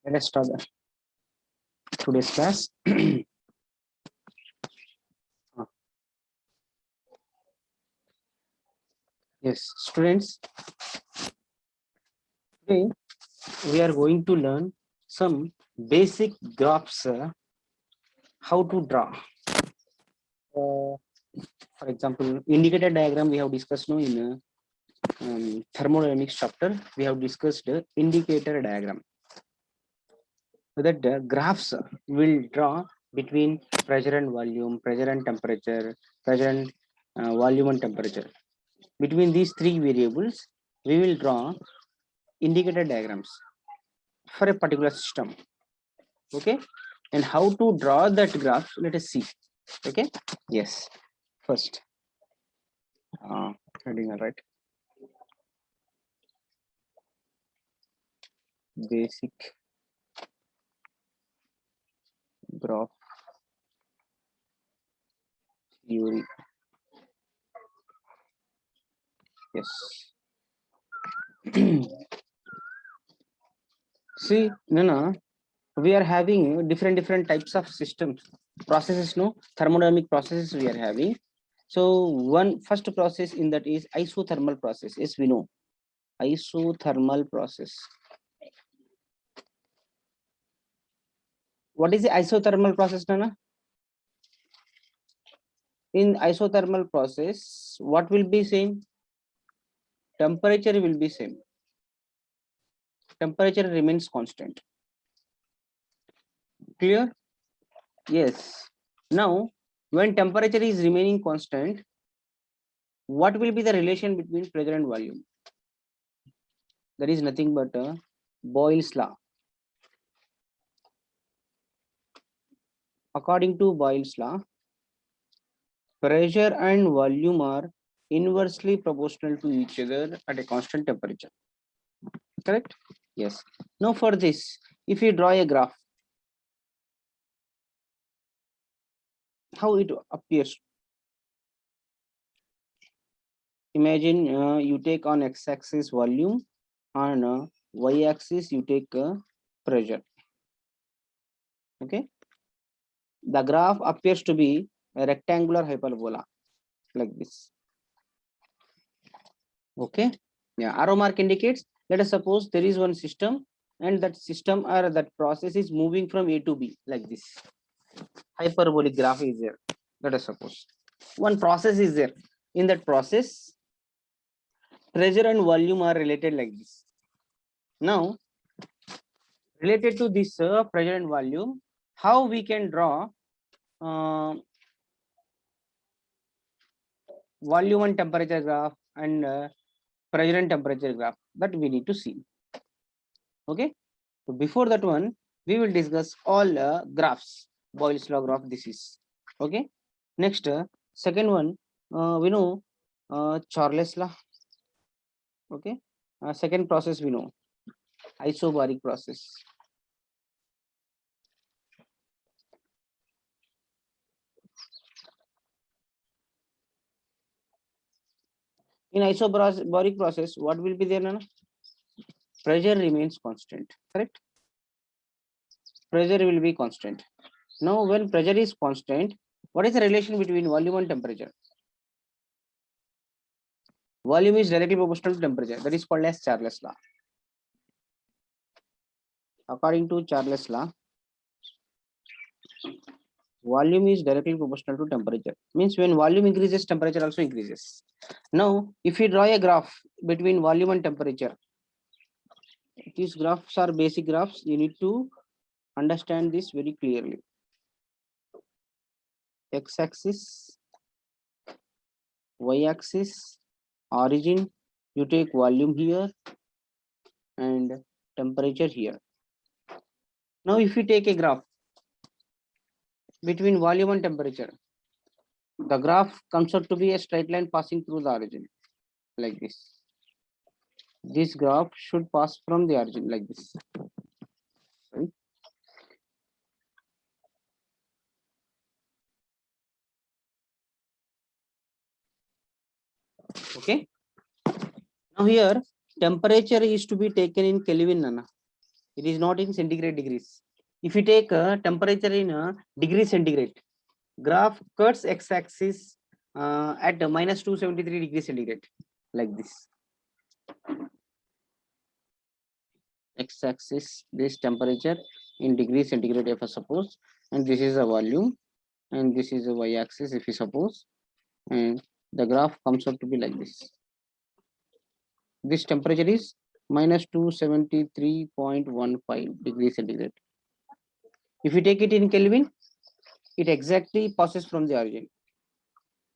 Let us start today's class. Yes, students, today we are going to learn some basic graphs, how to draw. For example, indicator diagram we have discussed now in thermodynamics chapter. We have discussed indicator diagram. So that graphs will draw between pressure and volume, pressure and temperature, pressure and volume and temperature. Between these three variables, we will draw indicator diagrams for a particular system. Okay, and how to draw that graph, let us see. Okay, yes, first heading, all right, basic graph theory. Yes. See, Nana, we are having different types of systems, processes, no, thermodynamic processes we are having. So one first process in that is isothermal process. Yes, we know isothermal process. What is the isothermal process, Nana? In isothermal process, what will be same? Temperature will be same. Temperature remains constant. Clear? Yes. Now, when temperature is remaining constant, what will be the relation between pressure and volume? That is nothing but Boyle's law. According to Boyle's law, pressure and volume are inversely proportional to each other at a constant temperature. Correct? Yes. Now for this, if you draw a graph, how it appears? Imagine you take on x-axis volume, on y-axis you take pressure. Okay, the graph appears to be a rectangular hyperbola like this. Okay, yeah, arrow mark indicates, let us suppose there is one system and that system or that process is moving from A to B like this. Hyperbolic graph is there. Let us suppose one process is there. In that process, pressure and volume are related like this. Now, related to this pressure and volume, how we can draw volume and temperature graph and pressure and temperature graph, that we need to see. Okay, so before that one, we will discuss all graphs. Boyle's law graph, this is. Okay, next second one, we know Charles law. Okay, second process we know isobaric process. In isobaric process, what will be there, Nana? Pressure remains constant, correct? Pressure will be constant. Now, when pressure is constant, what is the relation between volume and temperature? Volume is directly proportional to temperature. That is called as Charles law. According to Charles law, volume is directly proportional to temperature. Means when volume increases, temperature also increases. Now, if you draw a graph between volume and temperature, these graphs are basic graphs. You need to understand this very clearly. X-axis, y-axis, origin, you take volume here and temperature here. Now, if you take a graph between volume and temperature, the graph comes out to be a straight line passing through the origin like this. This graph should pass from the origin like this. Right? Okay. Now here temperature is to be taken in Kelvin, Nana. It is not in centigrade degrees. If you take temperature in degree centigrade, graph cuts x-axis at minus 273 degrees centigrade, like this. X-axis, this temperature in degrees centigrade, if I suppose, and this is a volume, and this is a y-axis, if you suppose, and the graph comes out to be like this. This temperature is minus 273.15 degrees centigrade. If you take it in Kelvin, it exactly passes from the origin.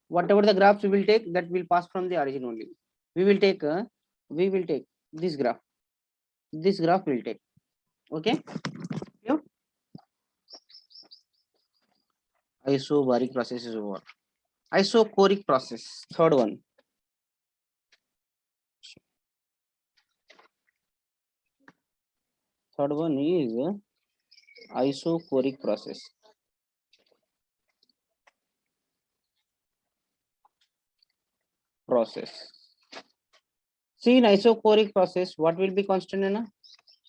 Whatever the graphs we will take, that will pass from the origin only. We will take this graph. This graph will take. Okay. Yeah. Isobaric process is over. Isochoric process, third one. Third one is isochoric process. See, in isochoric process, what will be constant, Anna?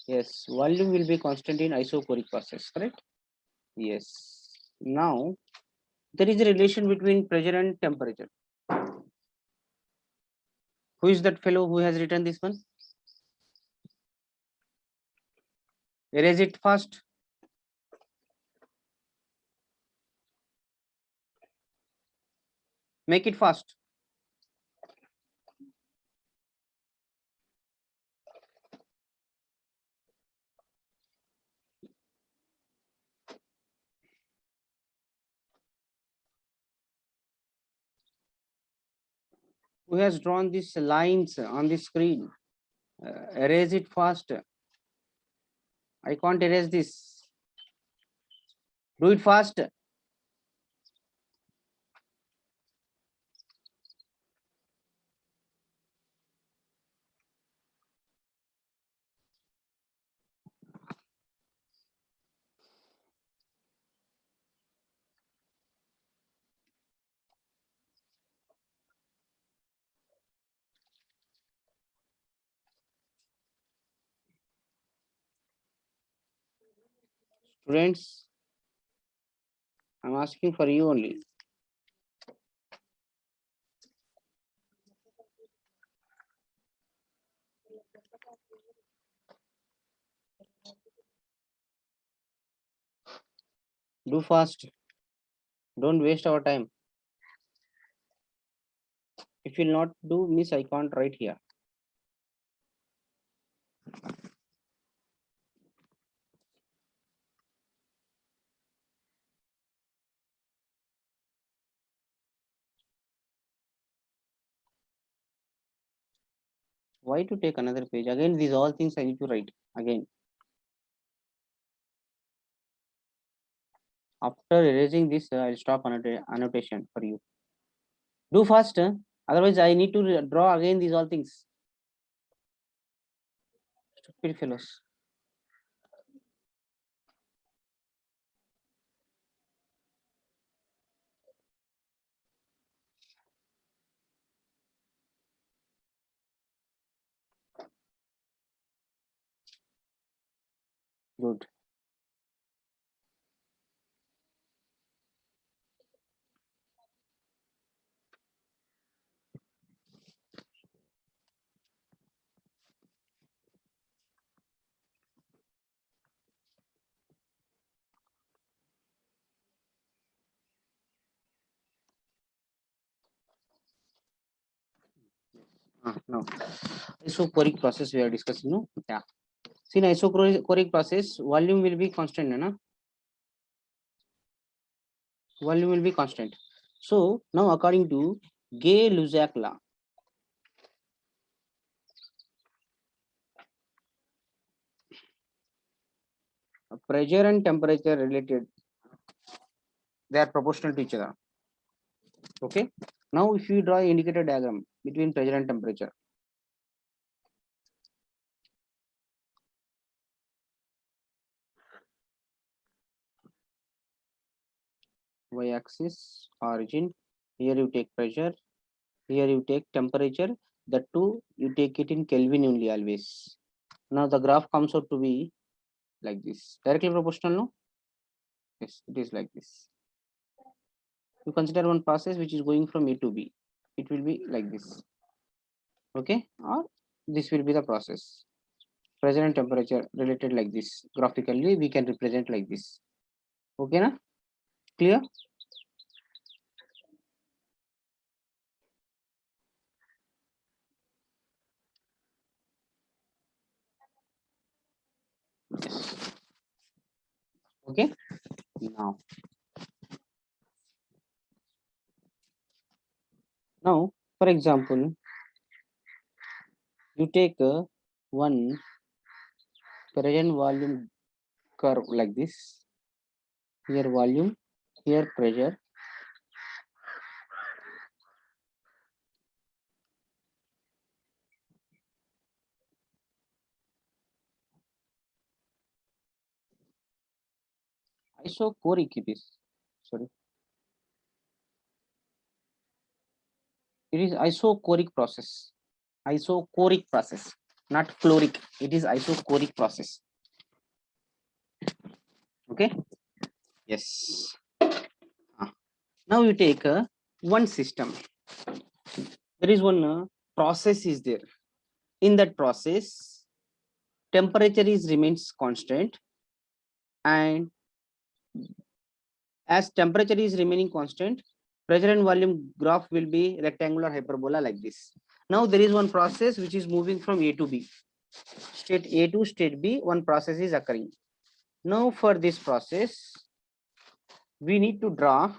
Yes, volume will be constant in isochoric process, correct? Yes. Now, there is a relation between pressure and temperature. Who is that fellow who has written this one? Erase it fast. Make it fast. Who has drawn these lines on the screen? Erase it fast. I can't erase this. Do it fast. Students, I'm asking for you only. Do fast. Don't waste our time. If you'll not do, miss, I can't write here. Why to take another page? Again, these all things I need to write again. After erasing this, I'll stop annotation for you. Do fast, otherwise I need to draw again these all things. Stupid fellows. Good. No. Isochoric process we are discussing, no? Yeah. See, in isochoric process, volume will be constant, no? Volume will be constant. So now, according to Gay-Lussac law, pressure and temperature related, they are proportional to each other. Okay. Now, if you draw an indicator diagram between pressure and temperature, y-axis, origin, here you take pressure, here you take temperature, the two you take it in Kelvin only always. Now the graph comes out to be like this. Directly proportional, no? Yes, it is like this. You consider one process which is going from A to B. It will be like this. Okay, or this will be the process. Pressure and temperature related like this. Graphically, we can represent like this. Okay, na? Clear? Yes. Okay. Now, for example, you take one pressure and volume curve like this. Here volume, here pressure. Isochoric it is. Sorry, it is isochoric process. Isochoric process, not chloric. It is isochoric process. Okay. Yes. Now you take one system. There is one process is there. In that process, temperature is remains constant, and as temperature is remaining constant, pressure and volume graph will be rectangular hyperbola like this. Now there is one process which is moving from A to B. State A to state B, one process is occurring. Now for this process, we need to draw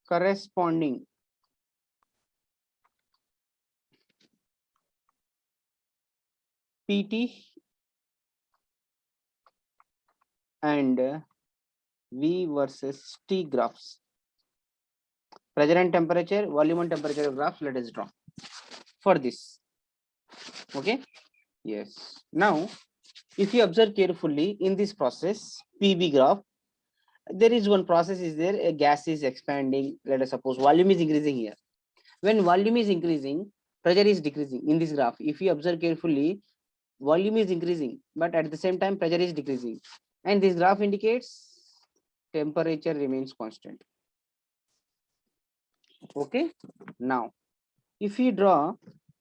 corresponding PT and V versus T graphs. Pressure and temperature, volume and temperature graph, let us draw for this. Okay. Yes. Now, if you observe carefully in this process, PV graph, there is one process is there, a gas is expanding. Let us suppose volume is increasing here. When volume is increasing, pressure is decreasing in this graph. If you observe carefully, volume is increasing, but at the same time, pressure is decreasing. And this graph indicates temperature remains constant. Okay. Now, if you draw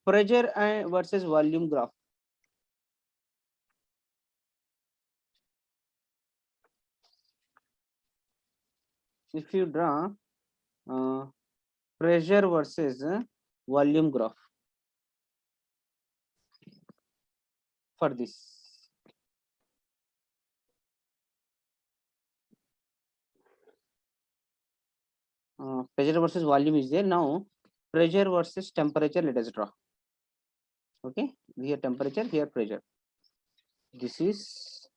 pressure versus volume graph, if you draw uh, pressure versus volume graph for this, pressure versus volume is there. Now pressure versus temperature, let us draw. Okay, here temperature, here pressure. This is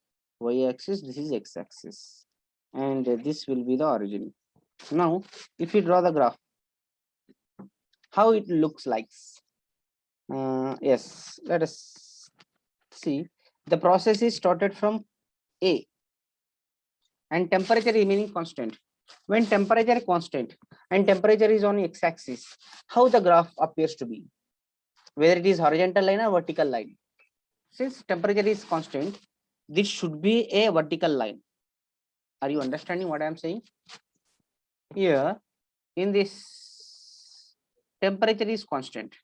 y-axis, this is x-axis, and this will be the origin. Now if you draw the graph, how it looks like, yes, let us see. The process is started from A and temperature remaining constant. When temperature constant and temperature is on x-axis, how the graph appears to be, whether it is horizontal line or vertical line. Since temperature is constant, this should be a vertical line. Are you understanding what I am saying? Here in this, temperature is constant.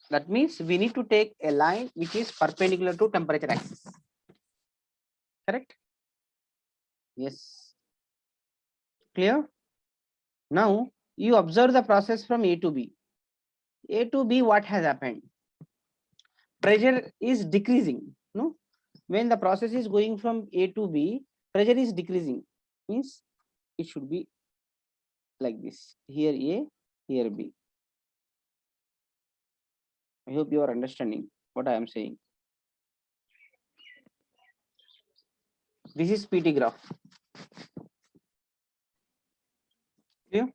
That means we need to take a line which is perpendicular to temperature axis. Correct? Yes. Clear? Now you observe the process from A to B. A to B, what has happened? Pressure is decreasing. No, when the process is going from A to B, pressure is decreasing. Means it should be like this. Here A, here B. I hope you are understanding what I am saying. This is PT graph. Clear?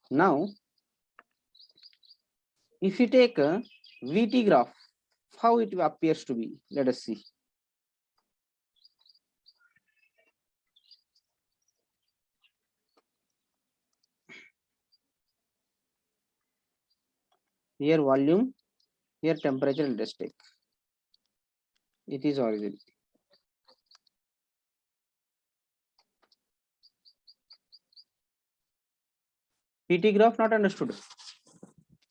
Now, if you take a VT graph, how it appears to be? Let us see. Here volume, Here temperature, let us take. It is origin. PT graph not understood.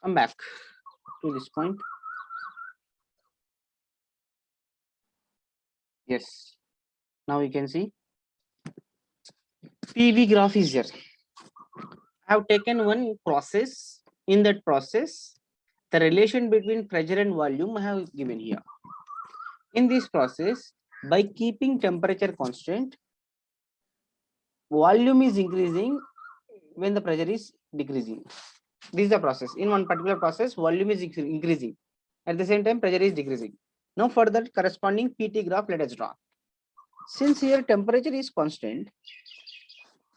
Come back to this point. Yes. Now you can see PV graph is here. I have taken one process. In that process, the relation between pressure and volume I have given here. In this process, by keeping temperature constant, volume is increasing when the pressure is decreasing. This is the process. In one particular process, volume is increasing. At the same time, pressure is decreasing. Now for that corresponding PT graph, let us draw. Since here temperature is constant,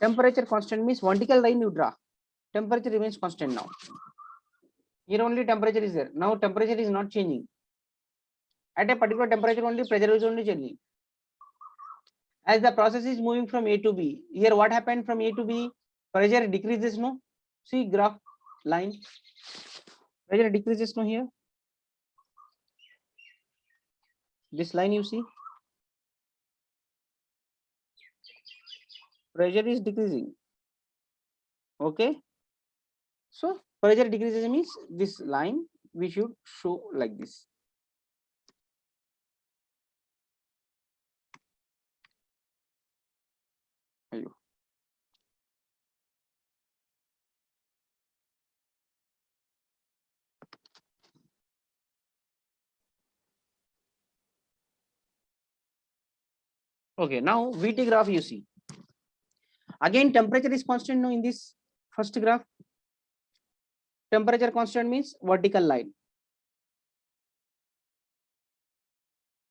temperature constant means vertical line you draw. Temperature remains constant now. Here only temperature is there. Now temperature is not changing. At a particular temperature only pressure is only changing. As the process is moving from A to B, here what happened from A to B? Pressure decreases, no? See graph line. Pressure decreases, no? Here. This line you see. Pressure is decreasing. Okay. So pressure decreases means this line we should show like this. Okay, now VT graph you see. Again, temperature is constant now in this first graph. Temperature constant means vertical line.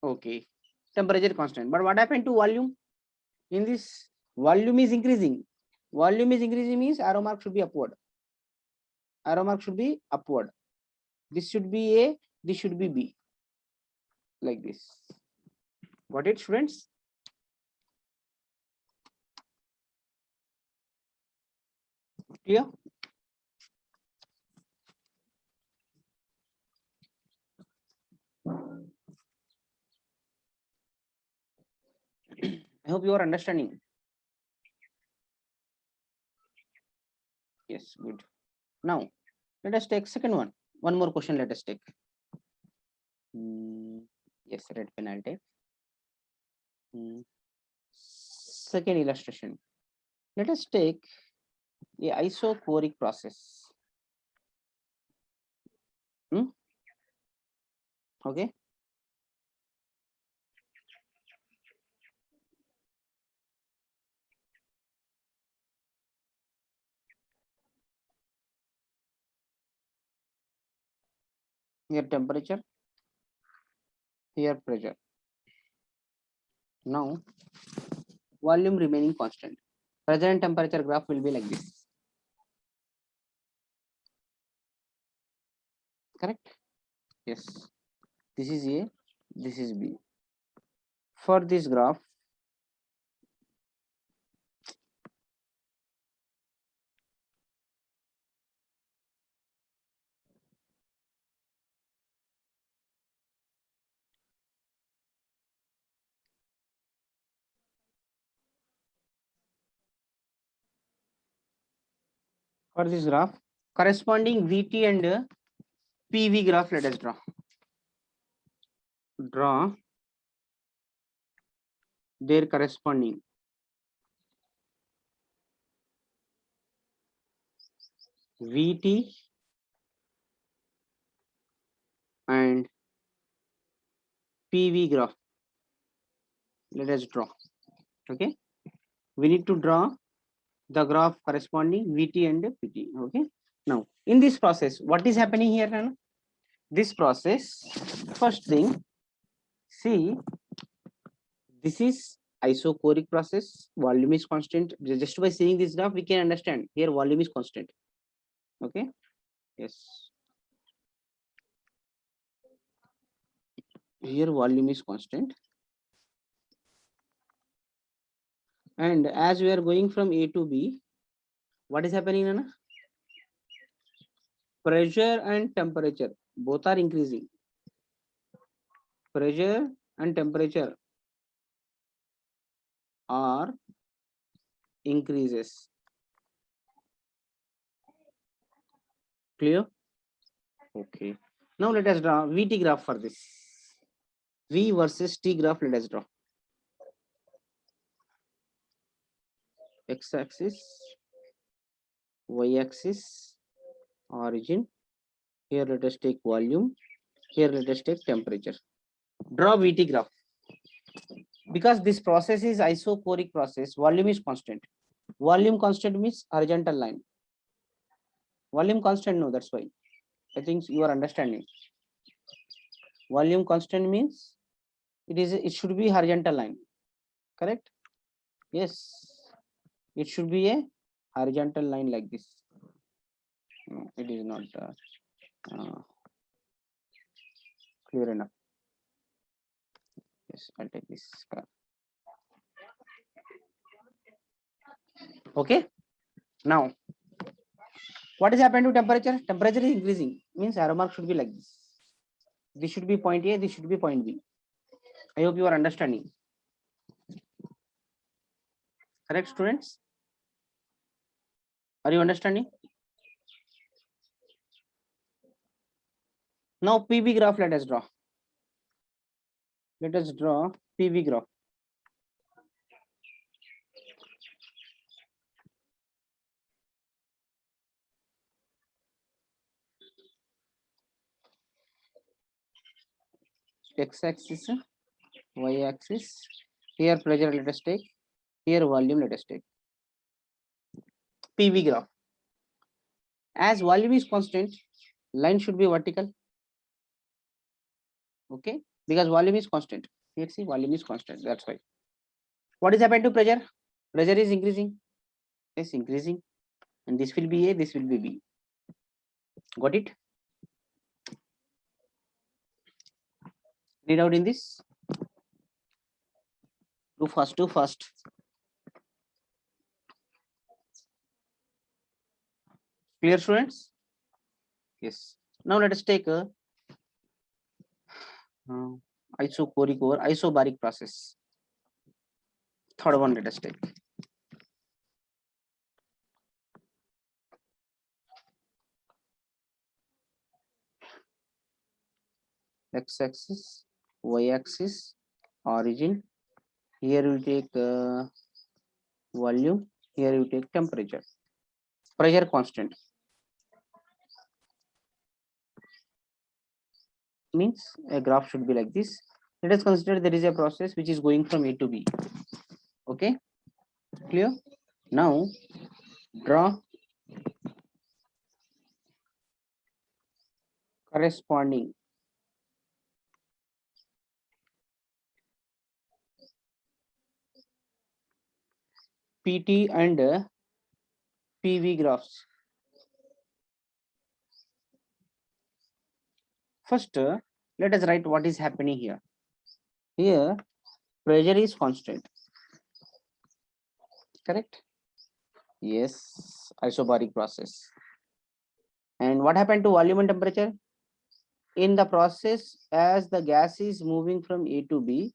Okay, temperature constant. But what happened to volume? In this, volume is increasing. Volume is increasing means arrow mark should be upward. Arrow mark should be upward. This should be A, this should be B. Like this. Got it, students? Clear? I hope you are understanding. Yes, good. Now, let us take second one. One more question let us take. Yes, red pen I'll take. Second illustration. Let us take the isochoric process. Okay. Here temperature, here pressure. Now volume remaining constant. Pressure and temperature graph will be like this. Correct? Yes. This is A, this is B. For this graph, corresponding VT and PV graph, let us draw. Draw their corresponding VT and PV graph. Let us draw. Okay. We need to draw the graph corresponding VT and PT. Okay. Now, in this process, what is happening here? Nana? This process, first thing, see, this is isochoric process. Volume is constant. Just by seeing this graph, we can understand here volume is constant. Okay. Yes. Here volume is constant. And as we are going from A to B, what is happening, Nana? Pressure and temperature both are increasing. pressure and temperature are increases. Clear? Okay. Now let us draw VT graph for this. V versus T graph. Let us draw. X axis, Y axis, origin. Here let us take volume. Here let us take temperature. Draw VT graph. Because this process is isoporic process, volume is constant. Volume constant means horizontal line. Volume constant, no, that's why. I think you are understanding. Volume constant means it should be horizontal line. Correct? Yes. It should be a horizontal line like this. No, it is not clear enough. Yes, I'll take this. Okay. Now, what is happening to temperature? Temperature is increasing. Means arrow mark should be like this. This should be point A. This should be point B. I hope you are understanding. Correct, students? Are you understanding? Now PV graph let us draw. Let us draw PV graph. X axis, Y axis. Here pressure let us take. Here volume let us take. PV graph. As volume is constant, line should be vertical. Okay, because volume is constant. Here see volume is constant. That's why. What is happening to pressure? Pressure is increasing. Yes, increasing. And this will be A, this will be B. Got it? Read out in this. Do fast, do fast. Clear, students? Yes. Now let us take a isoporic or isobaric process. Third one let us take. X axis, Y axis, origin. Here we take volume. Here we take temperature. Pressure constant. Means a graph should be like this. Let us consider there is a process which is going from A to B. Okay, clear? Now draw corresponding PT and PV graphs. First, let us write what is happening here. Here, pressure is constant. Correct? Yes, isobaric process. And what happened to volume and temperature? In the process, as the gas is moving from A to B,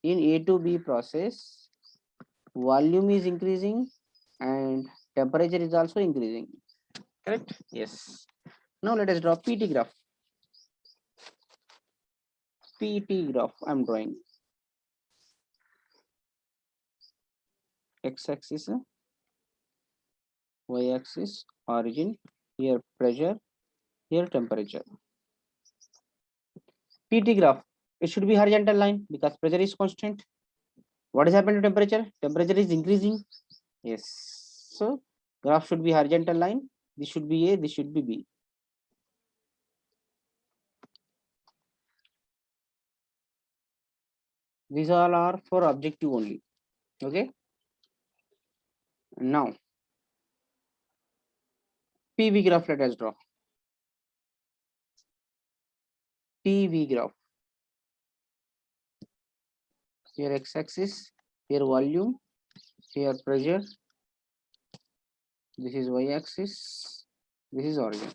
in A to B process, volume is increasing and temperature is also increasing. Correct? Yes. Now let us draw PT graph. PT graph I'm drawing. X axis, Y axis, origin, here pressure, here temperature. PT graph, it should be horizontal line because pressure is constant. What is happening to temperature? Temperature is increasing. Yes. So graph should be horizontal line. This should be A, this should be B. These all are for objective only. Okay. Now PV graph let us draw. PV graph. Here X axis, here volume, here pressure. This is Y axis, this is origin.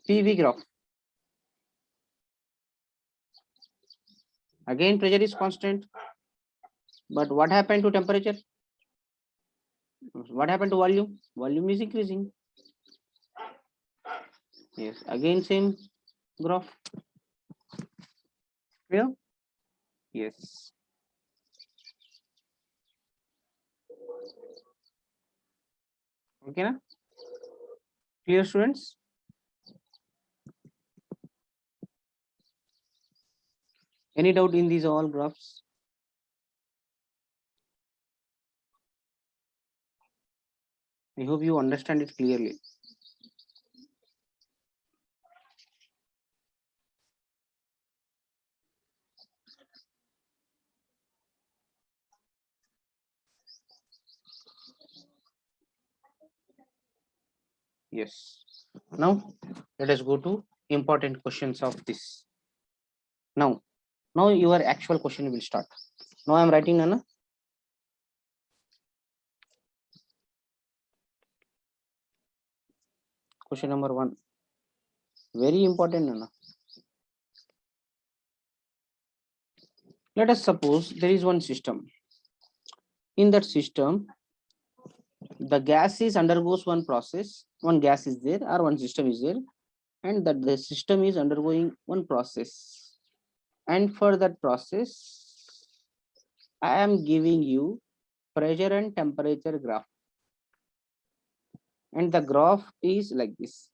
PV graph. Again, pressure is constant. But what happened to temperature? What happened to volume? Volume is increasing. Yes, again same graph. Clear? Yes. Okay, na? Clear, students? Any doubt in these all graphs? I hope you understand it clearly. Yes. Now let us go to important questions of this. Now your actual question will start. Now I am writing, Nana. Question number 1. Very important, Nana. Let us suppose there is one system. In that system, the gas is undergoes one process. One gas is there or one system is there, and that the system is undergoing one process. And for that process, I am giving you pressure and temperature graph. And the graph is like this.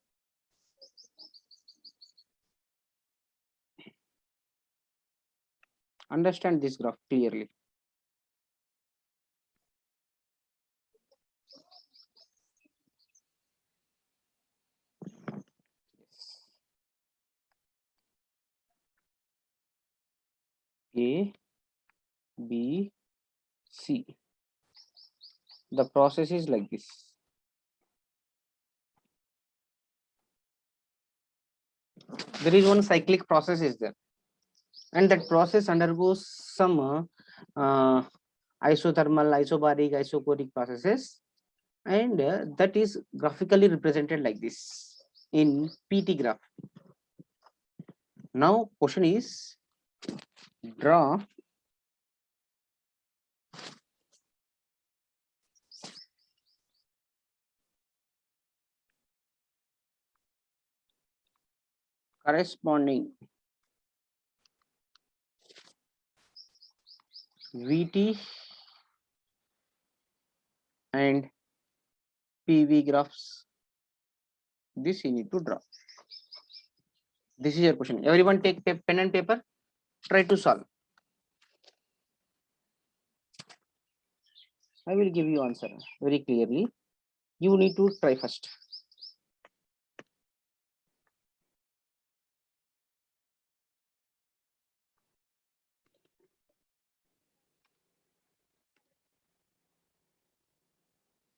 Understand this graph clearly. A, B, C. The process is like this. There is one cyclic process is there, and that process undergoes some isothermal, isobaric, isochoric processes, and that is graphically represented like this in PT graph. Now question is, draw corresponding VT and PV graphs. This you need to draw. This is your question. Everyone take pen and paper. Try to solve. I will give you answer very clearly. You need to try first.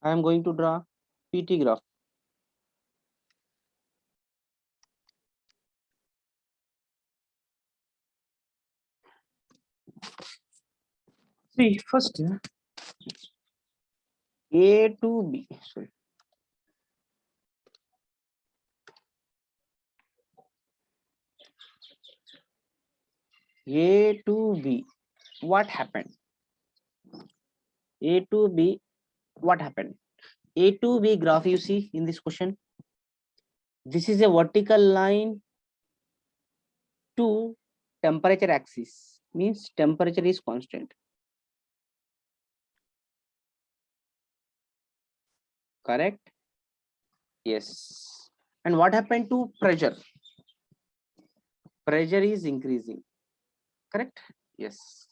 I am going to draw PT graph. See, first A to B. Sorry. A to B. What happened? A to B. What happened? A to B graph you see in this question. This is a vertical line to temperature axis. Means temperature is constant. Correct? Yes. And what happened to pressure? Pressure is increasing. Correct? Yes.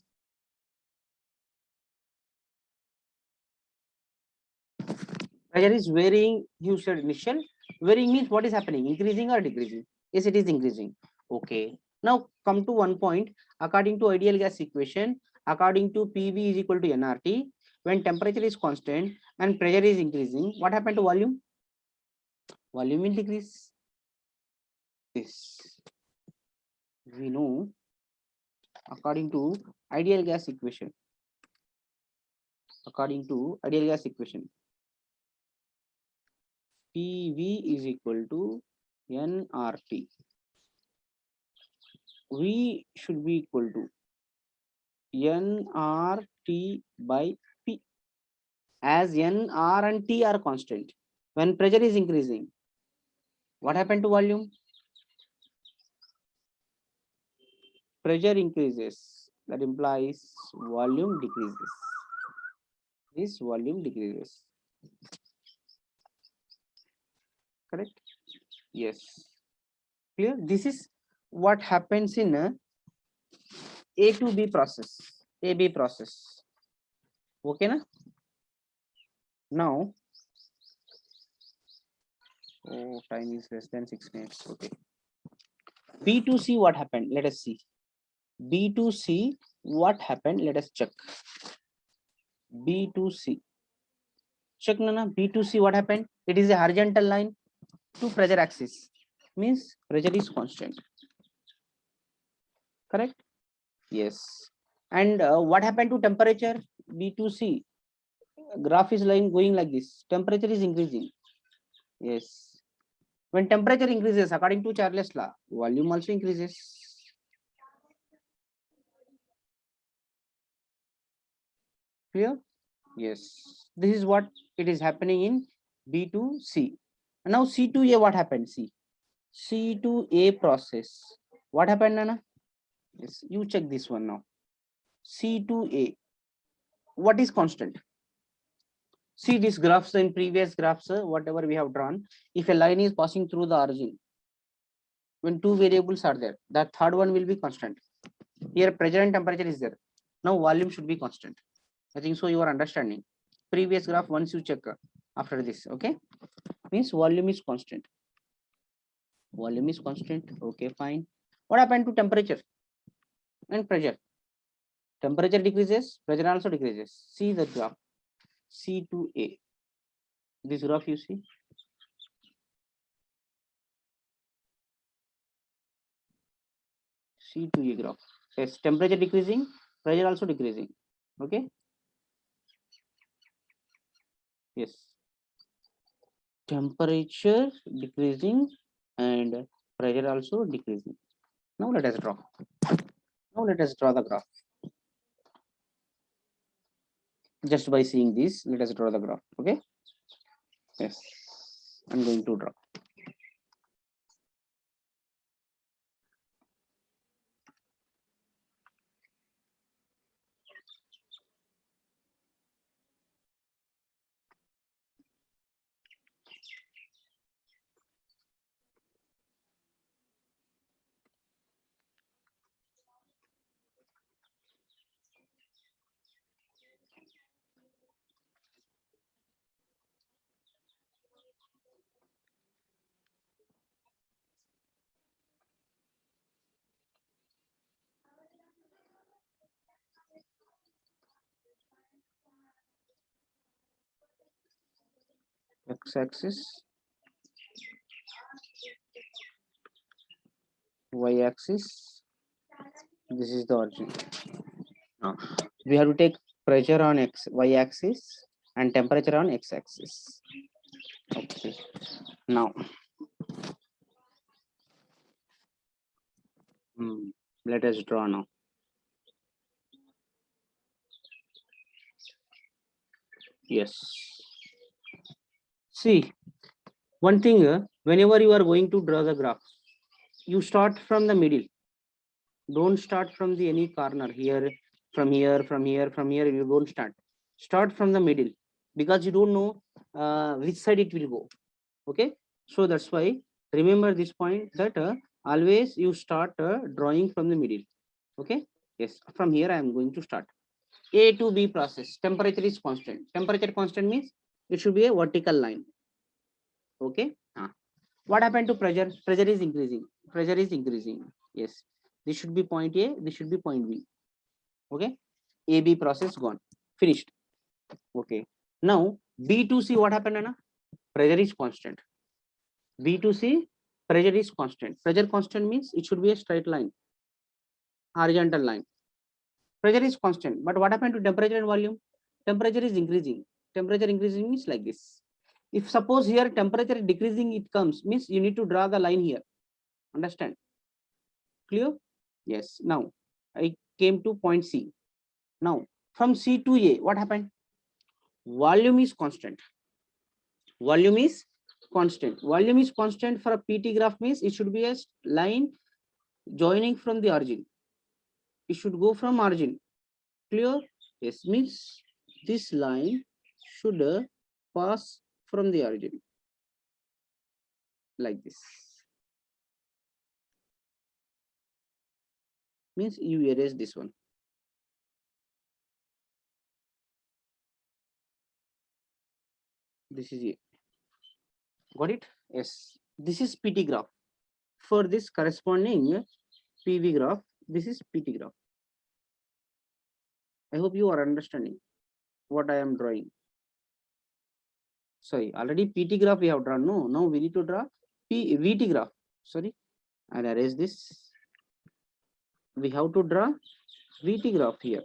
Pressure is varying. You said initial. Varying means what is happening? Increasing or decreasing? Yes, it is increasing. Okay. Now come to one point. According to ideal gas equation, according to PV is equal to nRT, when temperature is constant and pressure is increasing, what happened to volume? Volume will decrease. This we know according to ideal gas equation. According to ideal gas equation, PV is equal to nRT. V should be equal to nRT by P, as N, R and T are constant. When pressure is increasing, what happened to volume? Pressure increases. That implies volume decreases. This volume decreases. Correct? Yes. Clear? This is what happens in A to B process. AB process. Okay, na? Now, oh, time is less than 6 minutes. Okay. B to C, what happened? Let us see. B to C, what happened? Let us check. B to C. Check Nana. B to C, what happened? It is a horizontal line to pressure axis. Means pressure is constant. Correct? Yes. And what happened to temperature? B to C. Graph is line going like this. Temperature is increasing. Yes. When temperature increases, according to Charles law, volume also increases. Clear? Yes. This is what it is happening in B to C. Now C to A, what happened? C to A process. What happened, Nana? Yes, you check this one now. C to A. What is constant? See these graphs in previous graphs, whatever we have drawn. If a line is passing through the origin, when two variables are there, that third one will be constant. Here pressure and temperature is there. Now volume should be constant. I think so you are understanding. Previous graph, once you check after this, okay? Means volume is constant. Volume is constant. Okay, fine. What happened to temperature and pressure? Temperature decreases, pressure also decreases. See the graph. C to A. This graph you see. C to A graph. Yes, temperature decreasing, pressure also decreasing. Okay. Yes. Temperature decreasing and pressure also decreasing. Now let us draw. Now let us draw the graph. Just by seeing this, let us draw the graph. Okay. Yes. I'm going to draw. X-axis, Y-axis. This is the origin. Now, we have to take pressure on Y-axis and temperature on X-axis. Okay. Now, let us draw now. Yes. See, one thing, whenever you are going to draw the graph, you start from the middle. Don't start from the any corner here, from here, from here, from here. You don't start. Start from the middle because you don't know which side it will go. Okay. So that's why remember this point that always you start drawing from the middle. Okay. Yes. From here I am going to start. A to B process. Temperature is constant. Temperature constant means it should be a vertical line. Okay. What happened to pressure? Pressure is increasing. Pressure is increasing. Yes. This should be point A. This should be point B. Okay. AB process gone. Finished. Okay. Now B to C, what happened, Anna? Pressure is constant. B to C, pressure is constant. Pressure constant means it should be a straight line, horizontal line. Pressure is constant. But what happened to temperature and volume? Temperature is increasing. Temperature increasing means like this. If suppose here temperature decreasing, it comes, means you need to draw the line here. Understand? Clear? Yes. Now I came to point C. Now from C to A, what happened? Volume is constant. Volume is constant. Volume is constant for a PT graph means it should be a line joining from the origin. It should go from origin. Clear? Yes, means this line should pass from the origin like this. Means you erase this one. This is it. Got it? Yes. This is PT graph. For this corresponding PV graph, this is PT graph. I hope you are understanding what I am drawing. Sorry, already PT graph we have drawn. No, now we need to draw VT graph. Sorry, I'll erase this. We have to draw VT graph here.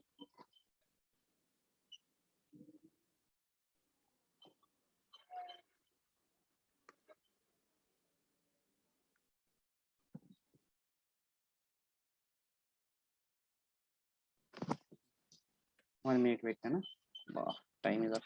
One minute, wait, na? Wow, time is up.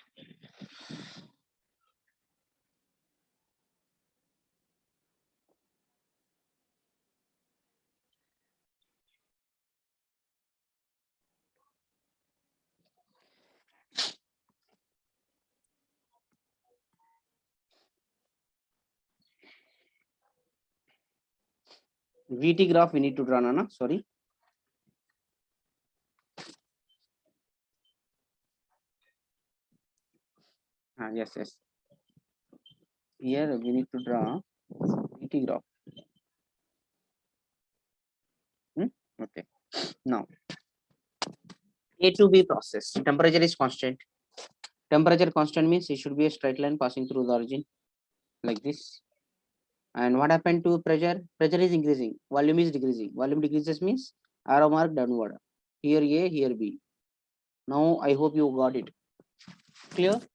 VT graph we need to draw, na? Sorry. Yes, yes. Here we need to draw VT graph. Okay. Now, A to B process. Temperature is constant. Temperature constant means it should be a straight line passing through the origin like this. And what happened to pressure? Pressure is increasing. Volume is decreasing. Volume decreases means arrow mark downward. Here A, here B. Now I hope you got it. Clear?